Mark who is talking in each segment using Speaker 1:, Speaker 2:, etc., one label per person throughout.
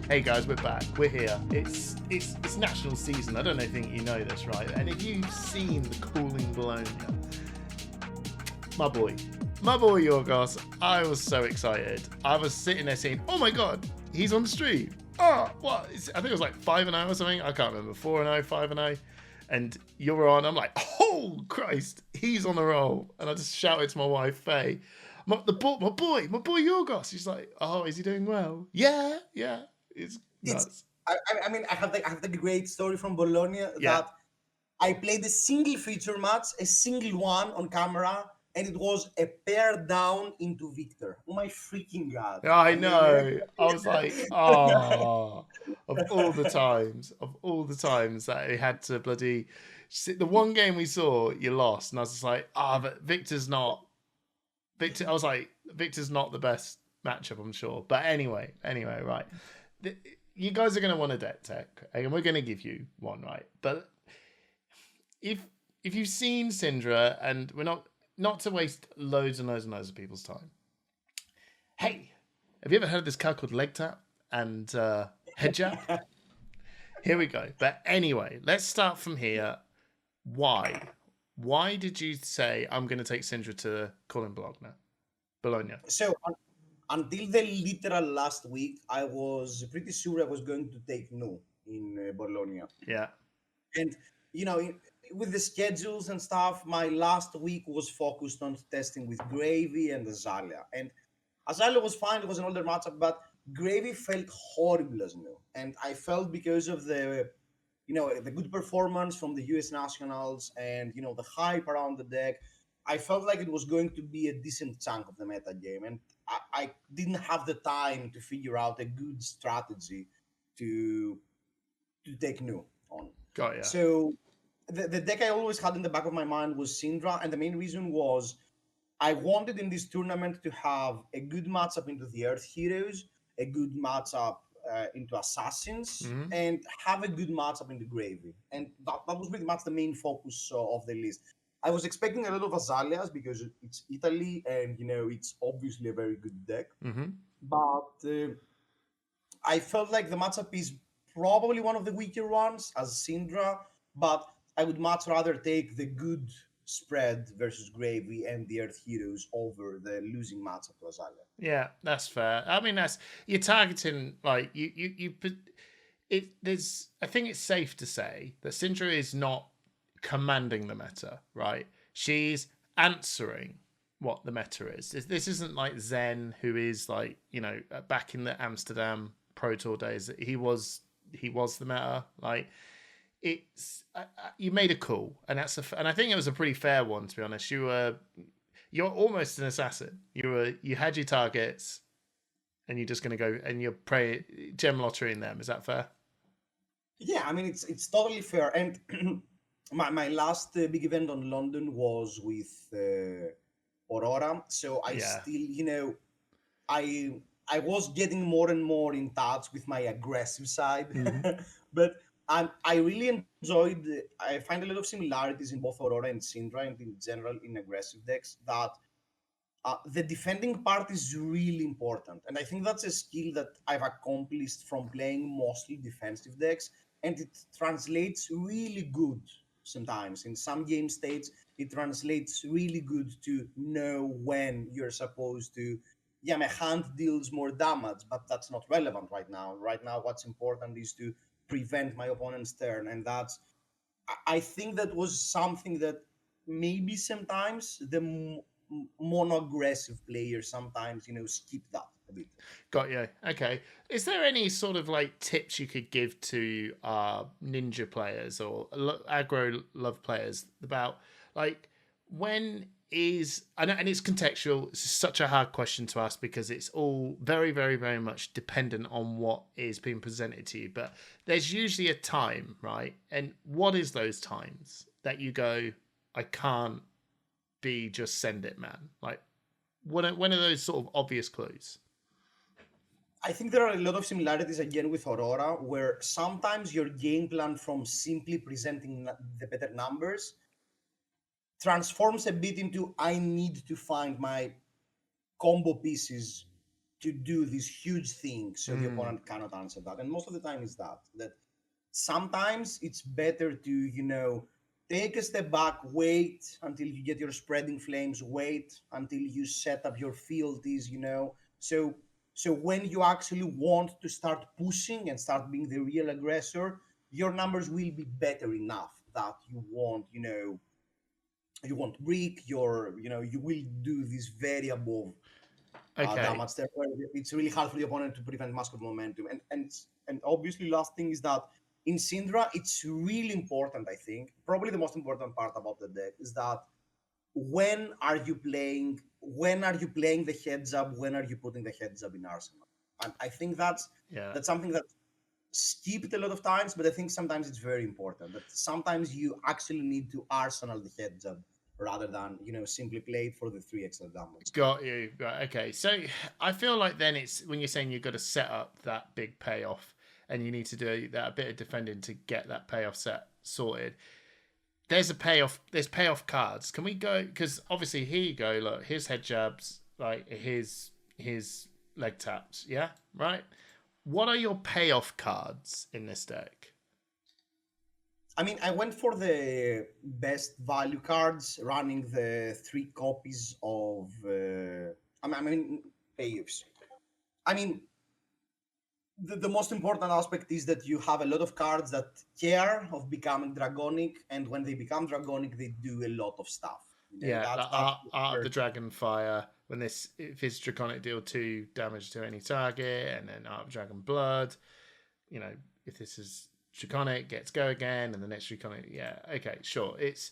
Speaker 1: Hey guys, we're back. We're here. It's national season. I don't think you know this, right? And if you've seen the cooling Bologna, my boy Yorgos, I was so excited. I was sitting there saying, "Oh my god, he's on the stream!" Oh, what? I think it was like 5-0 or something. I can't remember. 4-0, 5-0, and you're on. I'm like, "Oh Christ, he's on the roll!" And I just shouted to my wife, Faye, my boy Yorgos. She's like, "Oh, is he doing well?" Yeah. It's nuts.
Speaker 2: I mean, I have the great story from Bologna that I played a single feature match, a single one on camera, and it was a pair down into Victor. Oh my freaking god!
Speaker 1: I
Speaker 2: I mean,
Speaker 1: know. I was like, oh, of all the times that he had to bloody. The one game we saw, you lost, and I was just like, but Victor's not. Victor, I was like, Victor's not the best matchup, I'm sure. But anyway, right. You guys are going to want a deck tech, and we're going to give you one, right? But if you've seen Cindra, and we're not to waste loads and loads of people's time. Hey, have you ever heard of this card called leg tap and head jab? Here we go. But anyway, let's start from here. Why? Why did you say I'm going to take Cindra to Colin Bologna?
Speaker 2: So until the literal last week, I was pretty sure I was going to take no in Bologna.
Speaker 1: Yeah.
Speaker 2: And with the schedules and stuff, my last week was focused on testing with Gravy and Azalea. And Azalea was fine; it was an older matchup, but Gravy felt horrible as new. And I felt because of the good performance from the US Nationals and the hype around the deck, I felt like it was going to be a decent chunk of the meta game, and I didn't have the time to figure out a good strategy to take new on.
Speaker 1: Got ya.
Speaker 2: So the deck I always had in the back of my mind was Cindra, and the main reason was I wanted in this tournament to have a good matchup into the Earth Heroes, a good matchup into Assassins, and have a good matchup into Gravy. And that was pretty much the main focus of the list. I was expecting a lot of Azaleas because it's Italy and, it's obviously a very good deck. But I felt like the matchup is probably one of the weaker ones as Cindra, but I would much rather take the good spread versus Gravy and the Earth Heroes over the losing matchup to Azalea.
Speaker 1: Yeah, that's fair. I mean, you're targeting like you. I think it's safe to say that Cindra is not commanding the meta, right? She's answering what the meta is. This isn't like Zen, who is like back in the Amsterdam Pro Tour days. He was the meta. Like it's you made a call, and and I think it was a pretty fair one, to be honest. You're almost an assassin. You had your targets, and you're just going to go and you're gem lotterying them. Is that fair?
Speaker 2: Yeah, I mean it's totally fair. And my last big event on London was with Aurora, so I still I was getting more and more in touch with my aggressive side, but I really enjoyed. I find a lot of similarities in both Aurora and Cindra, and in general in aggressive decks. That the defending part is really important, and I think that's a skill that I've accomplished from playing mostly defensive decks, and it translates really good sometimes. In some game states, it translates really good to know when you're supposed to. Yeah, my hand deals more damage, but that's not relevant right now. Right now, what's important is to prevent my opponent's turn, and I think that was something that maybe sometimes the mono-aggressive players sometimes skip that a bit.
Speaker 1: Got you. Okay. Is there any sort of like tips you could give to ninja players or aggro love players about like when is and it's contextual? It's such a hard question to ask because it's all very, very, very much dependent on what is being presented to you. But there's usually a time, right? And what is those times that you go, I can't be just send it, man? Like, when are those sort of obvious clues?
Speaker 2: I think there are a lot of similarities again with Aurora, where sometimes your game plan from simply presenting the better numbers transforms a bit into I need to find my combo pieces to do this huge thing so the opponent cannot answer that. And most of the time is that sometimes it's better to, take a step back, wait until you get your spreading flames, wait until you set up your fealties, so when you actually want to start pushing and start being the real aggressor, your numbers will be better enough that you won't break you will do this very above
Speaker 1: Okay.
Speaker 2: damage. Therefore, it's really hard for the opponent to prevent mask of momentum. And obviously, last thing is that in Cindra, it's really important. I think probably the most important part about the deck is that when are you playing? When are you playing the heads up? When are you putting the heads up in Arsenal? And I think that's
Speaker 1: Yeah.
Speaker 2: that's something that skipped a lot of times, but I think sometimes it's very important that sometimes you actually need to arsenal the heads up rather than simply play it for the 3 extra damage.
Speaker 1: Got you. Right. Okay. So I feel like then it's when you're saying you've got to set up that big payoff and you need to do that a bit of defending to get that payoff set sorted. There's a payoff. There's payoff cards. Can we go? Because obviously here you go. Look, here's head jabs. Like his leg taps. Yeah. Right. What are your payoff cards in this deck?
Speaker 2: I mean, I went for the best value cards, running the 3 copies of. I mean, payoffs. I mean, the most important aspect is that you have a lot of cards that care of becoming dragonic, and when they become dragonic, they do a lot of stuff.
Speaker 1: Yeah,
Speaker 2: That's
Speaker 1: like
Speaker 2: that's
Speaker 1: Art of the Dragon Fire. When this, if his Draconic deal 2 damage to any target, and then Art of Dragon Blood. If this is Draconic, gets go again, and the next Draconic. Yeah, okay, sure. It's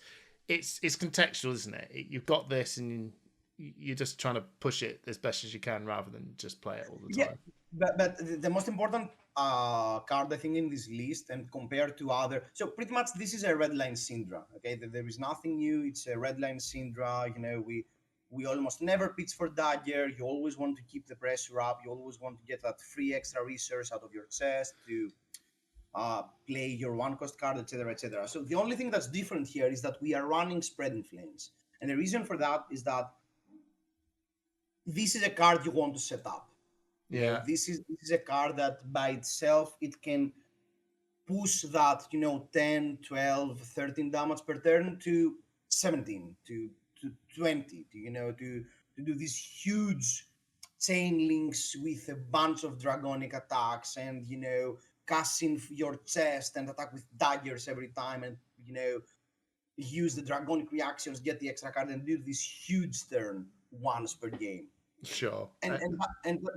Speaker 1: contextual, isn't it? You've got this, and you're just trying to push it as best as you can, rather than just play it all the
Speaker 2: Yeah,
Speaker 1: time.
Speaker 2: but the most important card I think in this list, and compared to other, so pretty much this is a red line Cindra. Okay, there is nothing new. It's a red line Cindra. We almost never pitch for dagger. You always want to keep the pressure up. You always want to get that free extra resource out of your chest to play your 1 cost card, etc., etc. So the only thing that's different here is that we are running Spreading Flames, and the reason for that is that this is a card you want to set up.
Speaker 1: Yeah.
Speaker 2: This is a card that by itself it can push that 10, 12, 13 damage per turn to 17, to 20, to do these huge chain links with a bunch of dragonic attacks, and cast in your chest and attack with daggers every time, and use the dragonic reactions, get the extra card, and do this huge turn once per game.
Speaker 1: Sure.
Speaker 2: And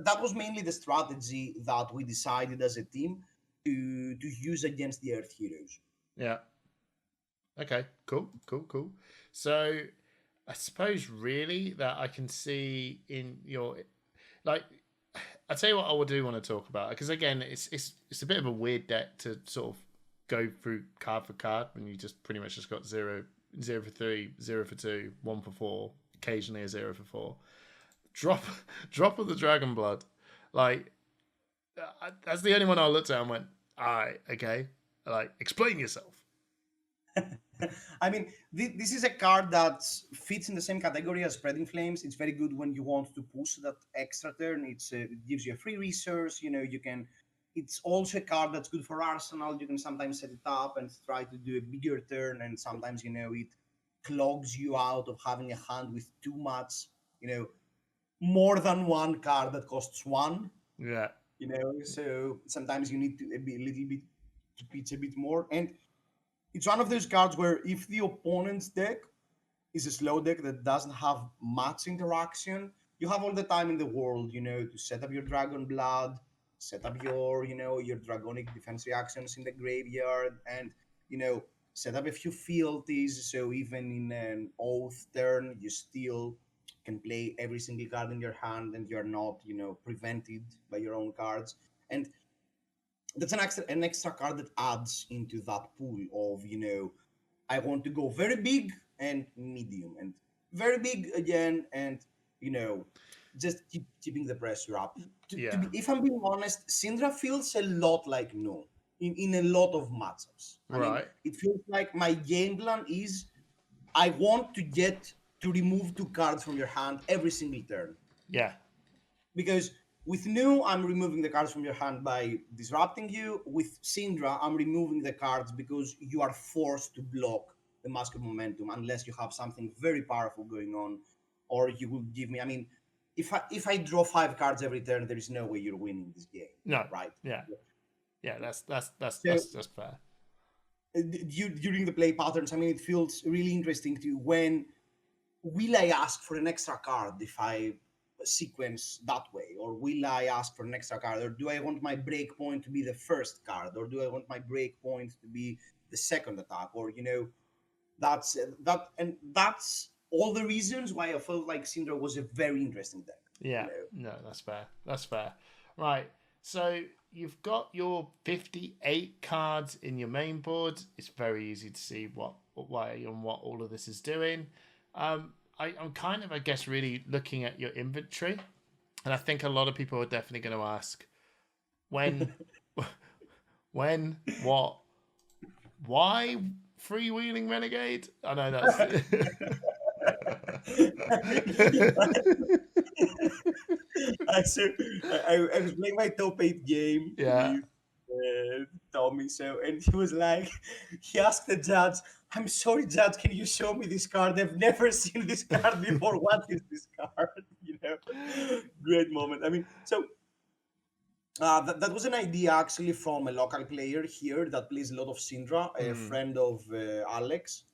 Speaker 2: that was mainly the strategy that we decided as a team to use against the Earth Heroes.
Speaker 1: Yeah. Okay. Cool. So I suppose really that I can see in your, like, I'll tell you what I would do want to talk about, because again it's a bit of a weird deck to sort of go through card for card when you just pretty much just got 0 for 3, 0 for 2, 1 for 4, occasionally a 0 for 4. Drop of the Dragon Blood, like that's the only one I looked at and went, all right, okay, like explain yourself.
Speaker 2: I mean, this is a card that fits in the same category as Spreading Flames. It's very good when you want to push that extra turn. It gives you a free resource. You can. It's also a card that's good for Arsenal. You can sometimes set it up and try to do a bigger turn, and sometimes it clogs you out of having a hand with too much. More than one card that costs 1.
Speaker 1: Yeah.
Speaker 2: So sometimes you need to be a little bit to pitch a bit more, and it's one of those cards where if the opponent's deck is a slow deck that doesn't have much interaction, you have all the time in the world, to set up your Dragon Blood, set up your Dragonic defense reactions in the graveyard, and set up a few fealties. So even in an Oath turn, you still can play every single card in your hand, and you're not, prevented by your own cards. And that's an extra card that adds into that pool of I want to go very big and medium, and very big again, and just keeping the pressure up. If I'm being honest, Cindra feels a lot like No in a lot of matchups. I mean, it feels like my game plan is I want to get to remove 2 cards from your hand every single turn.
Speaker 1: Yeah.
Speaker 2: Because With New, I'm removing the cards from your hand by disrupting you. With Cindra, I'm removing the cards because you are forced to block the Mask of Momentum unless you have something very powerful going on, or you will give me. I mean, if I draw 5 cards every turn, there is no way you're winning this game.
Speaker 1: No.
Speaker 2: Right?
Speaker 1: Yeah. Yeah. That's
Speaker 2: So
Speaker 1: fair.
Speaker 2: during the play patterns, I mean, it feels really interesting to when will I ask for an extra card if I sequence that way, or will I ask for an extra card, or do I want my break point to be the first card, or do I want my break point to be the second attack, or that's all the reasons why I felt like Syndra was a very interesting deck.
Speaker 1: Yeah. No, that's fair. That's fair. Right. So you've got your 58 cards in your main board. It's very easy to see why and what all of this is doing. I'm kind of, I guess, really looking at your inventory, and I think a lot of people are definitely going to ask when, what, why freewheeling renegade. I know that's.
Speaker 2: I was playing my top 8 game
Speaker 1: Yeah.
Speaker 2: with Tommy, and he was like, he asked the judge, "I'm sorry, judge, can you show me this card? I've never seen this card before. What is this card?" Great moment. I mean, so that was an idea actually from a local player here that plays a lot of Syndra, a friend of Alex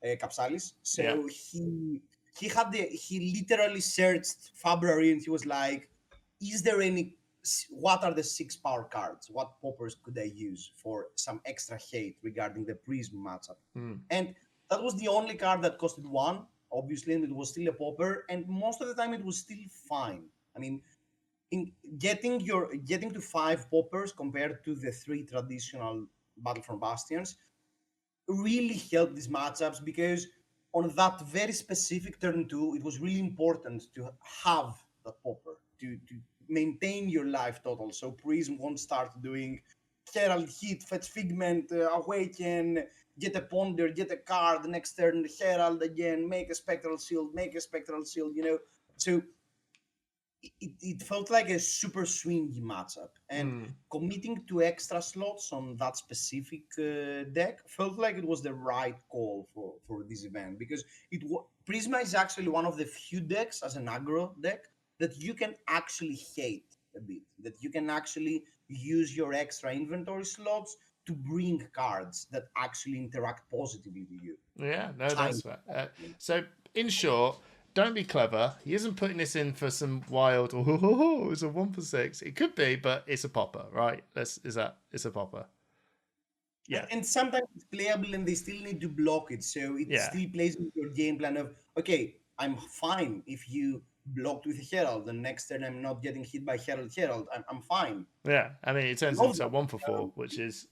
Speaker 2: Capsalis. So
Speaker 1: Yeah.
Speaker 2: he literally searched February and he was like, "Is there any? What are the 6 power cards? What poppers could I use for some extra hate regarding the Prism matchup?" And that was the only card that costed 1, obviously, and it was still a popper. And most of the time, it was still fine. I mean, in getting to 5 poppers compared to the 3 traditional Battlefront Bastions really helped these matchups because on that very specific turn 2, it was really important to have that popper to maintain your life total. So Prism won't start doing Herald, hit, fetch Figment, awaken, get a ponder, get a card, next turn Herald again, make a spectral shield, So it felt like a super swingy matchup, and committing to extra slots on that specific deck felt like it was the right call for this event because Prisma is actually one of the few decks as an aggro deck that you can actually hate a bit, that you can actually use your extra inventory slots to bring cards that actually interact positively with you.
Speaker 1: Yeah, no, that's fair. So, in short, don't be clever. He isn't putting this in for some wild. Oh, it's a 1 for 6. It could be, but it's a popper, right? It's a popper. Yeah,
Speaker 2: and sometimes it's playable, and they still need to block it. So it still plays into your game plan of, okay, I'm fine if you blocked with Herald. The next turn, I'm not getting hit by Herald. I'm fine.
Speaker 1: Yeah, I mean, it turns into a 1 for 4, which is,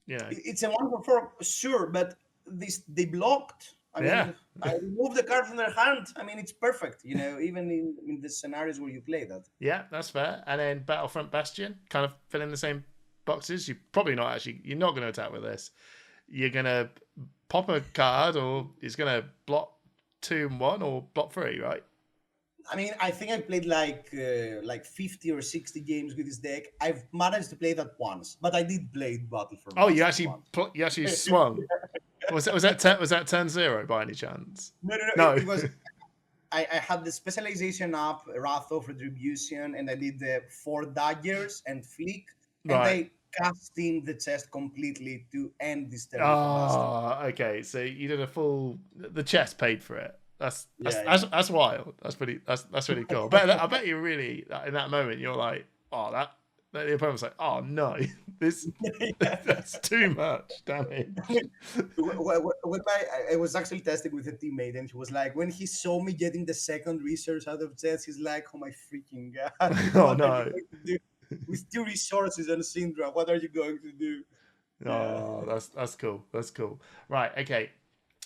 Speaker 2: it's a 1 for 4, sure, but they blocked. I mean, I remove the card from their hand. I mean, it's perfect, even in the scenarios where you play that.
Speaker 1: Yeah, that's fair. And then Battlefront Bastion, kind of filling the same boxes. You're not going to attack with this. You're going to pop a card, or it's going to block 2 and 1 or block 3, right?
Speaker 2: I mean, I think I played like 50 or 60 games with this deck. I've managed to play that once, but I did play Battlefront.
Speaker 1: Oh, you actually swung. Was that turn 0 by any chance?
Speaker 2: No. It was. I had the specialization up, Wrath of Retribution, and I did the 4 daggers and flick, and I cast in the chest completely to end this turn.
Speaker 1: Oh, okay. So you did the chest paid for it. That's wild. That's really cool. But I bet you really in that moment you're like, oh, that the opponent's like, oh no, that's too much damage.
Speaker 2: I was actually testing with a teammate, and he was like, when he saw me getting the second resource out of chest, he's like, oh my freaking god!
Speaker 1: Oh no!
Speaker 2: With 2 resources and Cindra, what are you going to do?
Speaker 1: Oh, that's cool. That's cool. Right. Okay.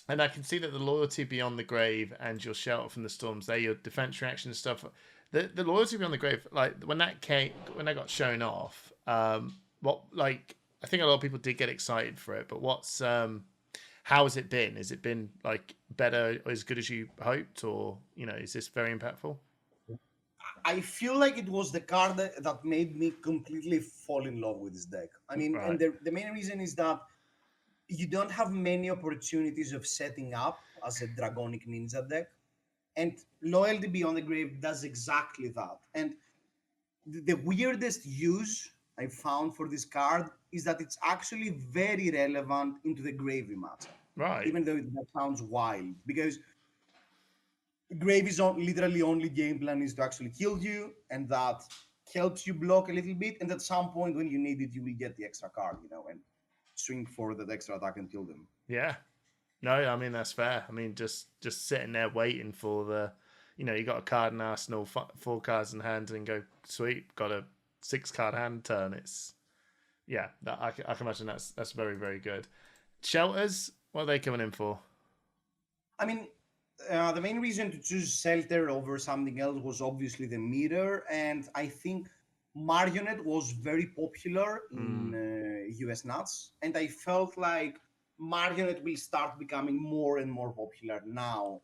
Speaker 1: And I can see that the loyalty beyond the grave and your shelter from the storms, they're your defense reaction and stuff. The loyalty beyond the grave, like when that got shown off, I think a lot of people did get excited for it. But how has it been? Has it been like better or as good as you hoped, or is this very impactful?
Speaker 2: I feel like it was the card that made me completely fall in love with this deck. I mean, and
Speaker 1: Right.
Speaker 2: the main reason is that you don't have many opportunities of setting up as a Dragonic Ninja deck. And Loyalty Beyond the Grave does exactly that. And the weirdest use I found for this card is that it's actually very relevant into the Gravy matchup.
Speaker 1: Right.
Speaker 2: Even though that sounds wild, because Grave is literally only game plan is to actually kill you, and that helps you block a little bit. And at some point, when you need it, you will get the extra card, and swing for that extra attack and kill them.
Speaker 1: Yeah. No, I mean that's fair. I mean just sitting there waiting for the, you got a card in arsenal, 4 cards in hand, and go sweet, got a 6-card hand turn. It's I can imagine that's very very good. Shelters, what are they coming in for?
Speaker 2: I mean, the main reason to choose Shelter over something else was obviously the mirror, and I think Marionette was very popular in US Nuts, and I felt like Marionette will start becoming more and more popular now,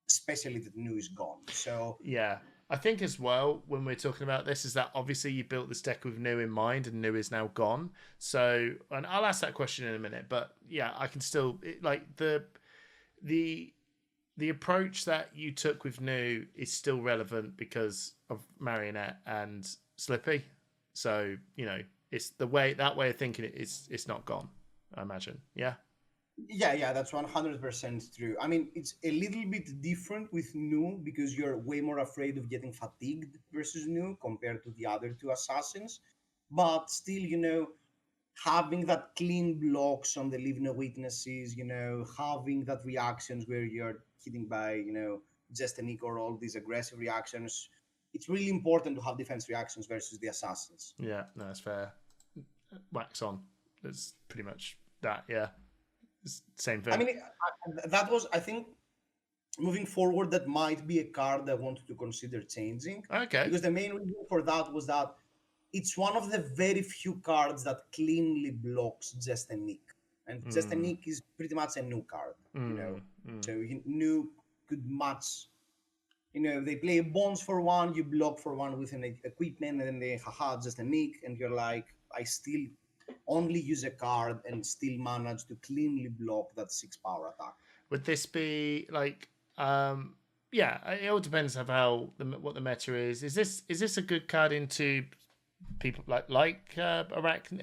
Speaker 2: especially that Nu is gone. So
Speaker 1: Yeah. I think as well, when we're talking about this, is that obviously you built this deck with Nu in mind, and Nu is now gone. So, and I'll ask that question in a minute, but yeah, I can still like the approach that you took with Nu is still relevant because of Marionette and Slippy. So, it's that way of thinking it's not gone, I imagine. Yeah.
Speaker 2: yeah, that's 100% true. I mean, it's a little bit different with Nu because you're way more afraid of getting fatigued versus Nu compared to the other two assassins. But still, having that clean blocks on the leave no witnesses, having that reactions where you're hitting by, just a nick or all these aggressive reactions. It's really important to have defense reactions versus the assassins.
Speaker 1: Yeah, no, that's fair. Wax on. That's pretty much that, yeah. Same thing.
Speaker 2: I mean, that was, I think, moving forward, that might be a card I wanted to consider changing.
Speaker 1: Okay.
Speaker 2: Because the main reason for that was that it's one of the very few cards that cleanly blocks just a nick. And just a nick is pretty much a Nu card, So Nu could match, they play bones for one, you block for one with an equipment, and then they, just a nick, and you're like, I still only use a card and still manage to cleanly block that 6-power attack.
Speaker 1: Would this be like, yeah, it all depends on what the meta is. Is this a good card into people like Arachne,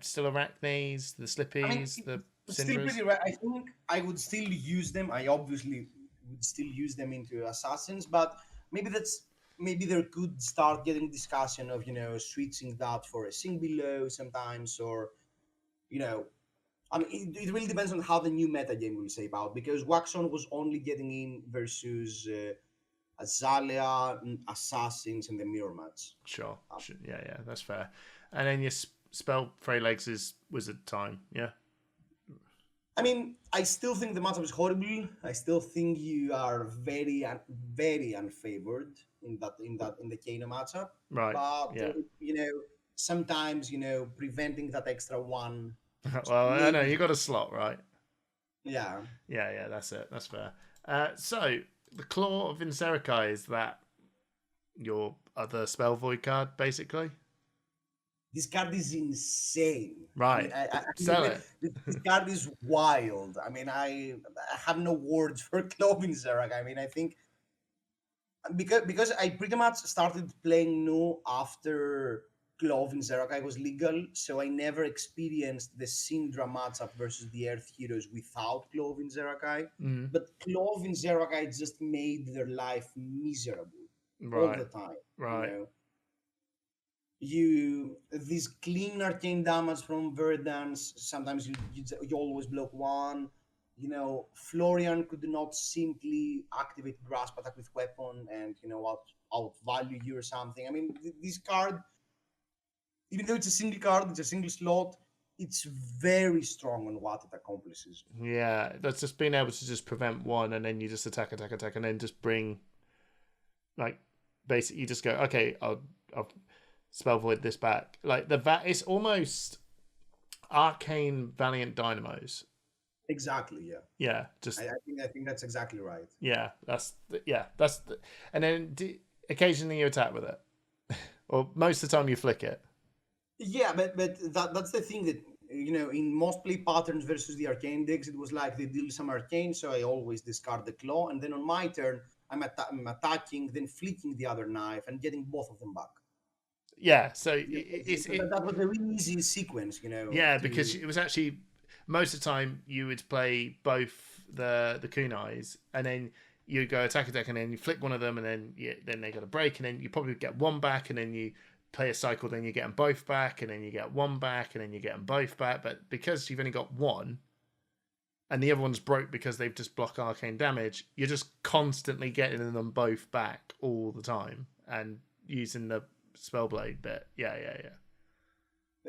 Speaker 1: still Arachnes, the Slippies, the Cindras?
Speaker 2: Still pretty right. I think I would still use them. I obviously would still use them into assassins, but maybe there could start getting discussion of switching that for a sing below sometimes, or I mean it really depends on how the new meta game will shape out, because Waxon was only getting in versus Azalea, assassins, and the mirror match.
Speaker 1: Sure. Yeah, that's fair. And then your spell Frey Legs is Wizard time. Yeah.
Speaker 2: I mean, I still think the matchup is horrible. I still think you are very, very unfavored in the Kano matchup.
Speaker 1: Right.
Speaker 2: But
Speaker 1: yeah.
Speaker 2: Sometimes preventing that extra one.
Speaker 1: Well, I know you got a slot, right?
Speaker 2: Yeah.
Speaker 1: Yeah. That's it. That's fair. So the Claw of Inzerakai, is that your other spell void card, basically?
Speaker 2: This card is insane.
Speaker 1: Right.
Speaker 2: I
Speaker 1: Sell it.
Speaker 2: This card is wild. I mean, I have no words for Claw of Inzerakai. I mean, I think because I pretty much started playing Nu after Claw of Inzerakai was legal, so I never experienced the Cindra matchup versus the Earth Heroes without Claw of Inzerakai. But Claw of Inzerakai just made their life miserable all the time.
Speaker 1: Right.
Speaker 2: These clean arcane damage from Verdance, sometimes you always block one. Florian could not simply activate Grasp Attack with weapon and outvalue you or something. I mean, this card, even though it's a single card, it's a single slot, it's very strong on what it accomplishes.
Speaker 1: Yeah, that's just being able to just prevent one, and then you just attack, and then just bring, like, basically you just go, okay, I'll spell void this back. Like it's almost arcane Valiant Dynamos.
Speaker 2: Exactly. Yeah.
Speaker 1: Yeah. Just.
Speaker 2: I think that's exactly right.
Speaker 1: Yeah. And then Occasionally you attack with it, or most of the time you flick it.
Speaker 2: Yeah, but that's the thing that in most play patterns versus the arcane decks, it was like they deal some arcane, so I always discard the claw, and then on my turn, I'm attacking, then flicking the other knife and getting both of them back.
Speaker 1: Yeah, so
Speaker 2: That was a really easy sequence,
Speaker 1: yeah, because
Speaker 2: to
Speaker 1: it was actually most of the time you would play both the kunais, and then you go attack, and then you flick one of them, and then they got a break, and then you probably get one back, and then you play a cycle, then you get them both back, and then you get one back, and then you get them both back. But because you've only got one, and the other one's broke because they've just blocked arcane damage, you're just constantly getting them both back all the time and using the spellblade bit. Yeah.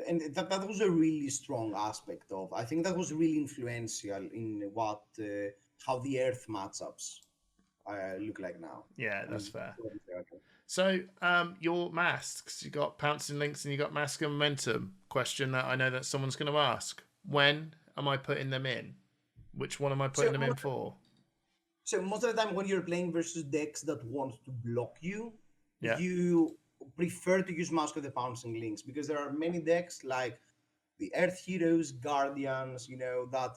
Speaker 2: and that was a really strong aspect of. I think that was really influential in what how the Earth matchups look like now.
Speaker 1: Yeah,
Speaker 2: I
Speaker 1: that's
Speaker 2: mean,
Speaker 1: fair. So, your masks, you got Pouncing Links and you got Mask of Momentum. Question that I know that someone's going to ask: when am I putting them in? Which one am I putting
Speaker 2: so
Speaker 1: them in for?
Speaker 2: So most of the time when you're playing versus decks that want to block you,
Speaker 1: Yeah.
Speaker 2: you prefer to use Mask of the Pouncing Links because there are many decks like the Earth Heroes, Guardians, that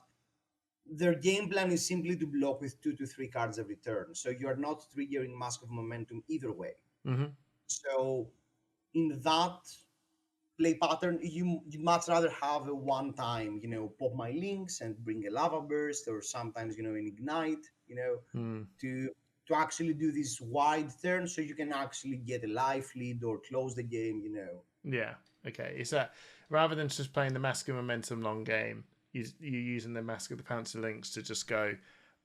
Speaker 2: their game plan is simply to block with 2 to 3 cards every turn. So you are not triggering Mask of Momentum either way.
Speaker 1: Mm-hmm.
Speaker 2: So in that play pattern, you'd much rather have a one time, pop my links and bring a lava burst, or sometimes, an ignite,
Speaker 1: Mm.
Speaker 2: to actually do this wide turn so you can actually get a life lead or close the game.
Speaker 1: Yeah. Okay. Is that rather than just playing the Mask of Momentum long game, you using the Mask of the Pouncer Links to just go?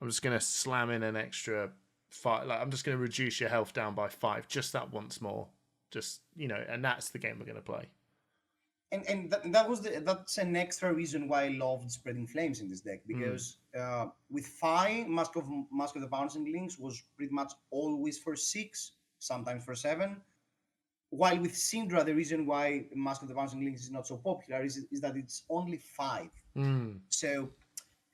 Speaker 1: I'm just going to slam in an extra 5. Like I'm just going to reduce your health down by 5, just that once more. Just and that's the game we're going to play.
Speaker 2: And that's an extra reason why I loved Spreading Flames in this deck, because with Fi, Mask of the Bouncing Links was pretty much always for 6, sometimes for 7. While with Cindra, the reason why Mask of the Bouncing Links is not so popular is that it's only 5.
Speaker 1: Mm.
Speaker 2: So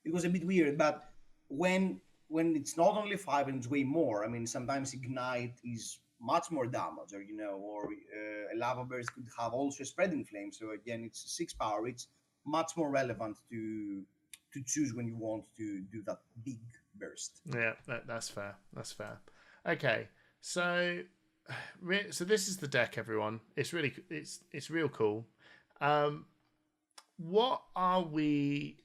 Speaker 2: it was a bit weird. But when it's not only 5 and it's way more, I mean, sometimes Ignite is much more damage, or a Lava Burst could have also a Spreading Flame. So again, it's 6 power. It's much more relevant to choose when you want to do that big burst.
Speaker 1: Yeah, that's fair. That's fair. Okay, so this is the deck, everyone. It's really it's real cool. What are we?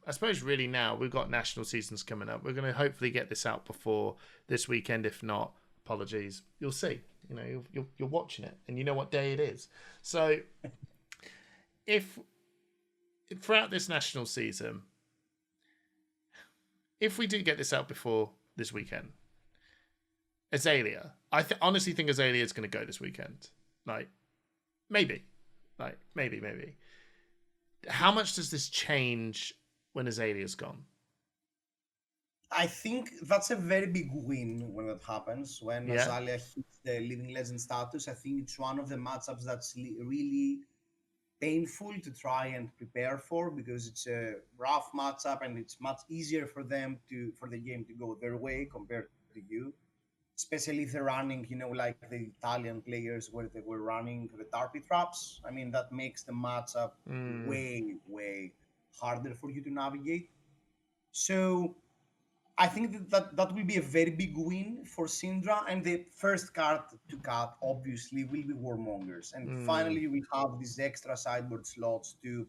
Speaker 1: I suppose really now we've got national seasons coming up. We're going to hopefully get this out before this weekend. If not, apologies. You'll see. You're watching it, and you know what day it is. So, if throughout this national season, if we do get this out before this weekend, Azalea, I honestly think Azalea is going to go this weekend. Maybe. How much does this change when Azalea's gone?
Speaker 2: I think that's a very big win when that happens. When Azalea hits the Living Legend status, I think it's one of the matchups that's really painful to try and prepare for, because it's a rough matchup and it's much easier for the game to go their way compared to you. Especially if they're running, like the Italian players where they were running the Tarpy traps. I mean, that makes the matchup way, way harder for you to navigate. So I think that will be a very big win for Cindra, and the first card to cut obviously will be Warmongers, and finally we have these extra sideboard slots to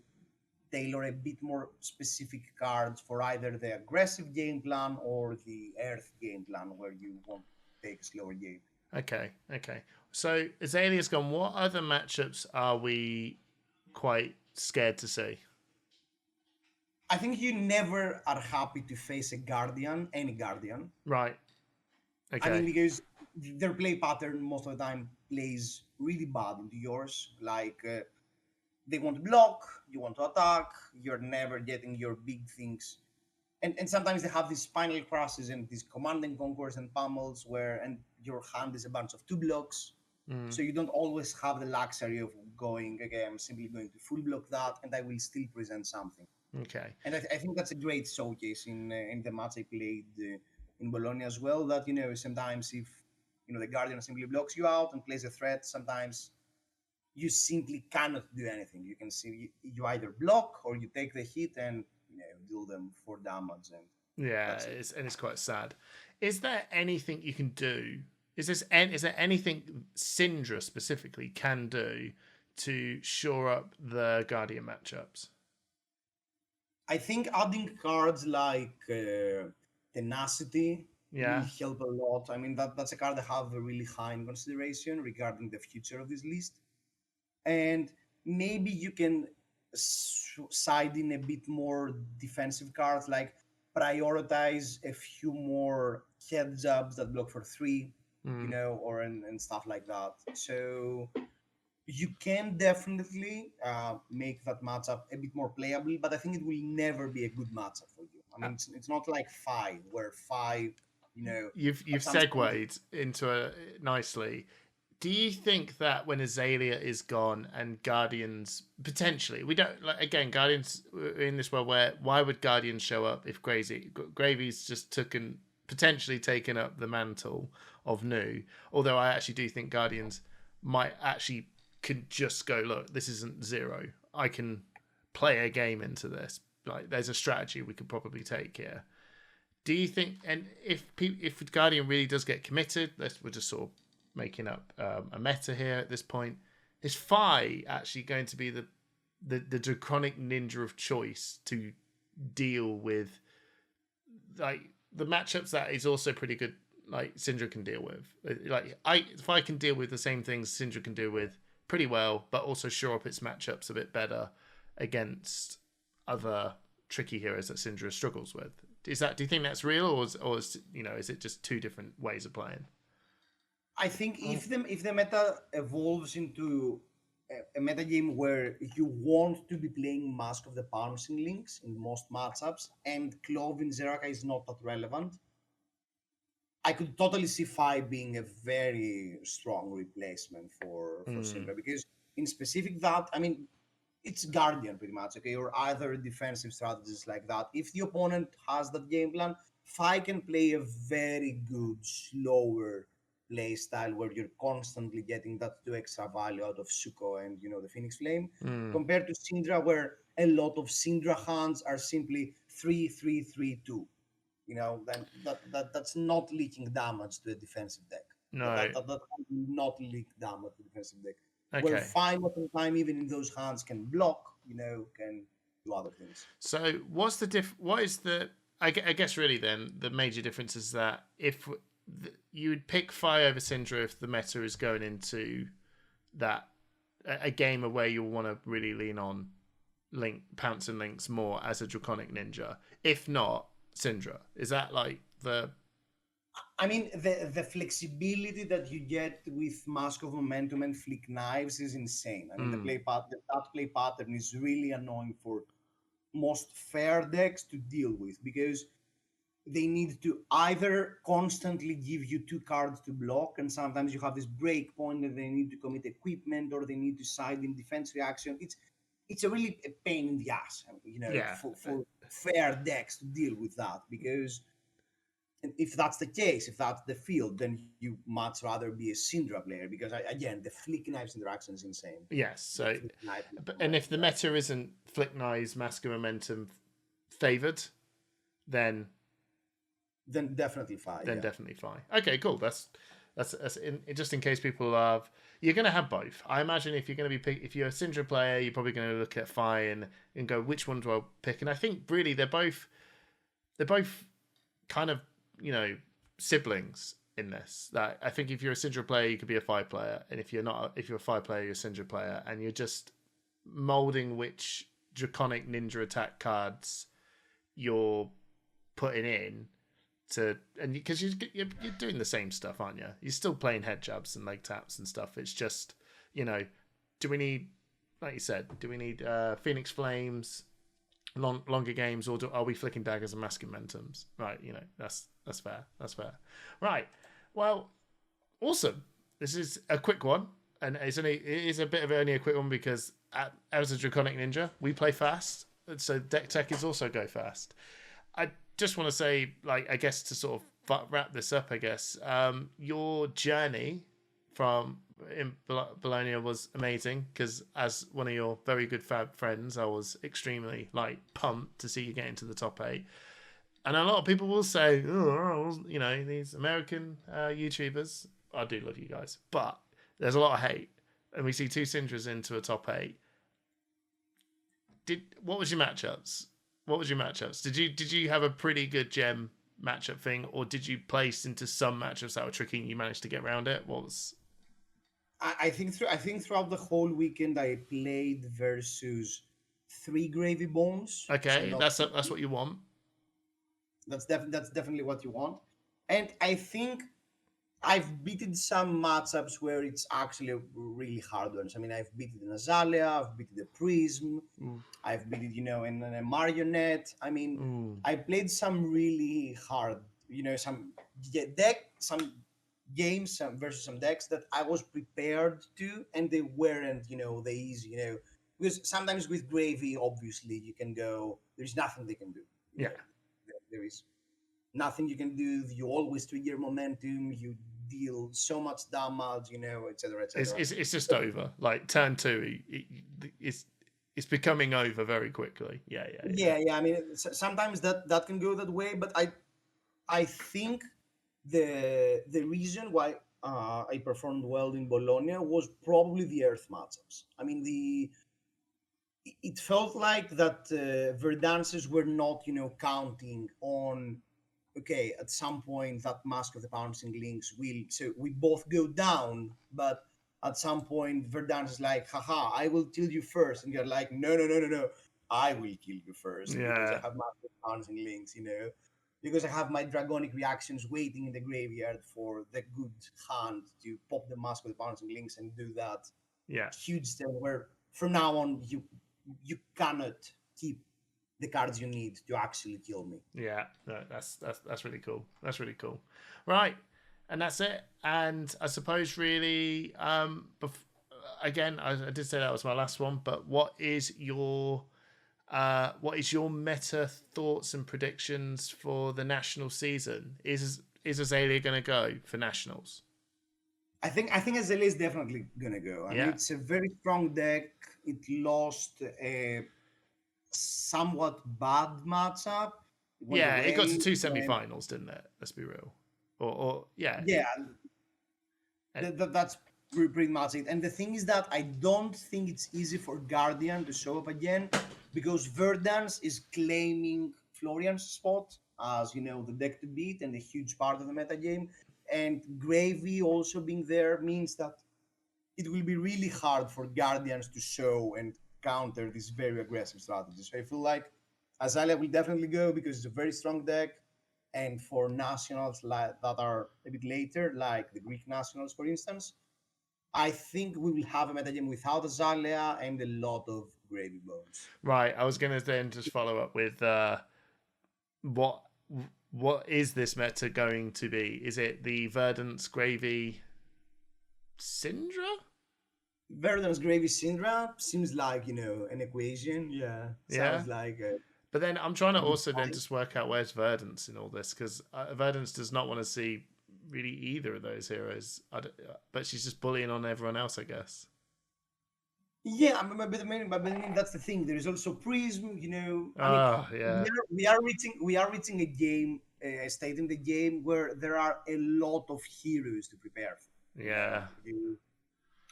Speaker 2: tailor a bit more specific cards for either the aggressive game plan or the Earth game plan, where you want to take a slower game.
Speaker 1: Okay. So Azalea's gone. What other matchups are we quite scared to see?
Speaker 2: I think you never are happy to face any Guardian.
Speaker 1: Right. Okay.
Speaker 2: I mean, because their play pattern most of the time plays really bad into yours. Like, they want to block, you want to attack, you're never getting your big things. And sometimes they have these spinal crosses and these command and conquers and pummels and your hand is a bunch of 2 blocks. So you don't always have the luxury of going, okay, I'm simply going to full block that and I will still present something.
Speaker 1: Okay.
Speaker 2: And I think that's a great showcase in the match I played in Bologna as well. That sometimes if the Guardian simply blocks you out and plays a threat. Sometimes you simply cannot do anything. You can see you either block or you take the hit and deal them 4 damage, and
Speaker 1: Yeah,
Speaker 2: that's it.
Speaker 1: it's quite sad. Is there anything you can do? Is there anything Cindra specifically can do to shore up the Guardian matchups?
Speaker 2: I think adding cards like Tenacity will
Speaker 1: Yeah.
Speaker 2: help a lot. I mean, that's a card I have a really high in consideration regarding the future of this list. And maybe you can side in a bit more defensive cards, like prioritize a few more head jabs that block for 3, or and stuff like that. So you can definitely make that matchup a bit more playable, but I think it will never be a good matchup for you. I mean, it's not like 5, where 5,
Speaker 1: You've
Speaker 2: at some point.
Speaker 1: segued into a nicely. Do you think that when Azalea is gone and Guardians potentially, we don't like again Guardians in this world where why would Guardians show up if Gravy's just potentially taken up the mantle of Nu? Although I actually do think Guardians might actually could just go, look, this isn't 0. I can play a game into this. Like there's a strategy we could probably take here. Do you think, and if Guardian really does get committed, we're just sort of making up a meta here at this point, is Phi actually going to be the draconic ninja of choice to deal with like the matchups that is also pretty good, like Cindra can deal with? Like Phi can deal with the same things Cindra can deal with pretty well, but also shore up its matchups a bit better against other tricky heroes that Cindra struggles with. Do you think that's real, or is it just 2 different ways of playing?
Speaker 2: I think if the meta evolves into a meta game where you want to be playing Mask of the Pouncing Lynx in most matchups, and Cloven Zeraka is not that relevant, I could totally see Phi being a very strong replacement for Syndra, because in specific that, I mean, it's Guardian pretty much, okay, or other defensive strategies like that. If the opponent has that game plan, Phi can play a very good, slower play style where you're constantly getting that 2 extra value out of Suko and the Phoenix Flame, compared to Syndra, where a lot of Syndra hands are simply 3-3-3-2. Then that's not leaking damage to a defensive deck.
Speaker 1: No.
Speaker 2: That will not leak damage to defensive deck.
Speaker 1: Okay.
Speaker 2: Where 5 of the time, even in those hands, can block, can do other things.
Speaker 1: So what's the what is the, I guess really then, the major difference is that if you would pick Phi over Syndra if the meta is going into that, a game where you'll want to really lean on Pounce and Lynx more as a Draconic Ninja. If not, Syndra. Is that like the...
Speaker 2: I mean, the flexibility that you get with Mask of Momentum and Flick Knives is insane. I mean, that play pattern is really annoying for most fair decks to deal with, because they need to either constantly give you 2 cards to block, and sometimes you have this break point and they need to commit equipment, or they need to side in defense reaction. It's a really a pain in the ass, for fair decks to deal with that, because if that's the case, if that's the field, then you much rather be a Syndra player, because again, the Flick Knives interaction is insane.
Speaker 1: Yes, so and if the meta isn't Flick Knives, Mask of Momentum favored, then
Speaker 2: definitely Phi.
Speaker 1: Definitely Phi. Okay, cool. That's just in case people have. You're going to have both. I imagine if you're going to be if you're a Syndra player, you're probably going to look at Phi and go, which one do I pick? And I think really they're both kind of siblings in this. That I think if you're a Syndra player, you could be a Phi player, and if you're a Phi player, you're a Syndra player, and you're just molding which Draconic Ninja attack cards you're putting in. Because you're doing the same stuff, aren't you? You're still playing head jabs and leg taps and stuff. It's just, do we need, like you said, Phoenix Flames, longer games, or are we flicking daggers and masking momentums? Right, that's fair. That's fair. Right. Well, awesome. This is a quick one, and it is a bit of only a quick one because as a Draconic Ninja, we play fast, so deck tech is also go fast. just want to say, like, I guess to sort of wrap this up, I guess your journey from in Bologna was amazing, because as one of your very good Fab friends, I was extremely like pumped to see you get into the top 8. And a lot of people will say, oh, you know, these American YouTubers, I do love you guys, but there's a lot of hate, and we see 2 Cindras into a top 8. What was your matchups? Did you have a pretty good gem matchup thing, or did you place into some matchups that were tricky and you managed to get around it? What was?
Speaker 2: I think throughout the whole weekend I played versus 3 gravy bones.
Speaker 1: Okay, so that's what you want.
Speaker 2: That's definitely what you want, and I think I've beaten some matchups where it's actually really hard ones. I mean, I've beaten an Azalea, I've beaten the Prism, I've beaten, you know, in a Marionette. I mean, I played some really hard, you know, some games versus some decks that I was prepared to, and they weren't, you know, the easy, you know, because sometimes with Gravy, obviously, you can go, there's nothing they can do.
Speaker 1: Yeah.
Speaker 2: There is nothing you can do. You always trigger momentum. You deal so much damage, you know, etc., etc.
Speaker 1: It's just over. Like turn 2, it's becoming over very quickly. Yeah.
Speaker 2: I mean, sometimes that can go that way, but I think the reason why I performed well in Bologna was probably the Earth matchups. I mean, it felt like that Verdances were not, you know, counting on, okay, at some point that Mask of the Pouncing Links will, so we both go down, but at some point Verdance is like, haha, I will kill you first, and you're like, no, I will kill you first, because I have Mask of the Pouncing Links, you know, because I have my Dragonic reactions waiting in the graveyard for the good hand to pop the Mask of the Pouncing Links and do that huge turn where from now on you cannot keep the cards you need to actually kill me.
Speaker 1: Yeah, no, that's really cool. That's really cool. Right, and that's it. And I suppose really, again, I did say that was my last one. But what is your meta thoughts and predictions for the national season? Is Azalea going to go for nationals?
Speaker 2: I think Azalea is definitely going to go. I mean, it's a very strong deck. It lost a somewhat bad matchup.
Speaker 1: It got to 2 semi-finals, didn't it? Let's be real.
Speaker 2: That's pretty much it. And the thing is that I don't think it's easy for Guardian to show up again, because Verdance is claiming Florian's spot as, you know, the deck to beat and a huge part of the meta game. And Gravy also being there means that it will be really hard for Guardians to show and counter this very aggressive strategy. So I feel like Azalea will definitely go because it's a very strong deck. And for nationals that are a bit later, like the Greek nationals, for instance, I think we will have a metagame without Azalea and a lot of Gravy Bones.
Speaker 1: Right. I was going to then just follow up with what is this meta going to be? Is it the Verdance Gravy Cindra?
Speaker 2: Verdance Gravy Cindra seems like, you know, an equation. Yeah. Sounds like a...
Speaker 1: But then I'm trying to also then just work out where's Verdance in all this, because Verdance does not want to see really either of those heroes. But she's just bullying on everyone else, I guess.
Speaker 2: Yeah, but I mean, that's the thing. There is also Prism, you know. We are reaching a game, a state in the game where there are a lot of heroes to prepare for.
Speaker 1: Yeah.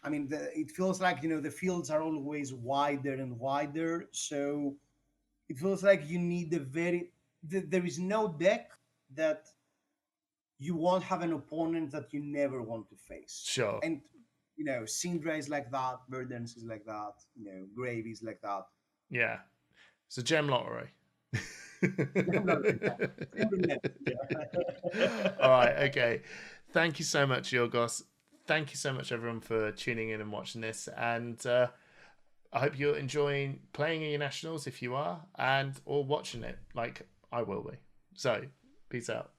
Speaker 2: I mean, it feels like, you know, the fields are always wider and wider. So it feels like you need there is no deck that you won't have an opponent that you never want to face.
Speaker 1: Sure.
Speaker 2: And, you know, Cindra is like that, Verdance is like that, you know, Gravy is like that.
Speaker 1: Yeah. It's a gem lottery. All right, okay. Thank you so much, Yorgos. Thank you so much, everyone, for tuning in and watching this. And I hope you're enjoying playing in your nationals, if you are, or watching it like I will be. So, peace out.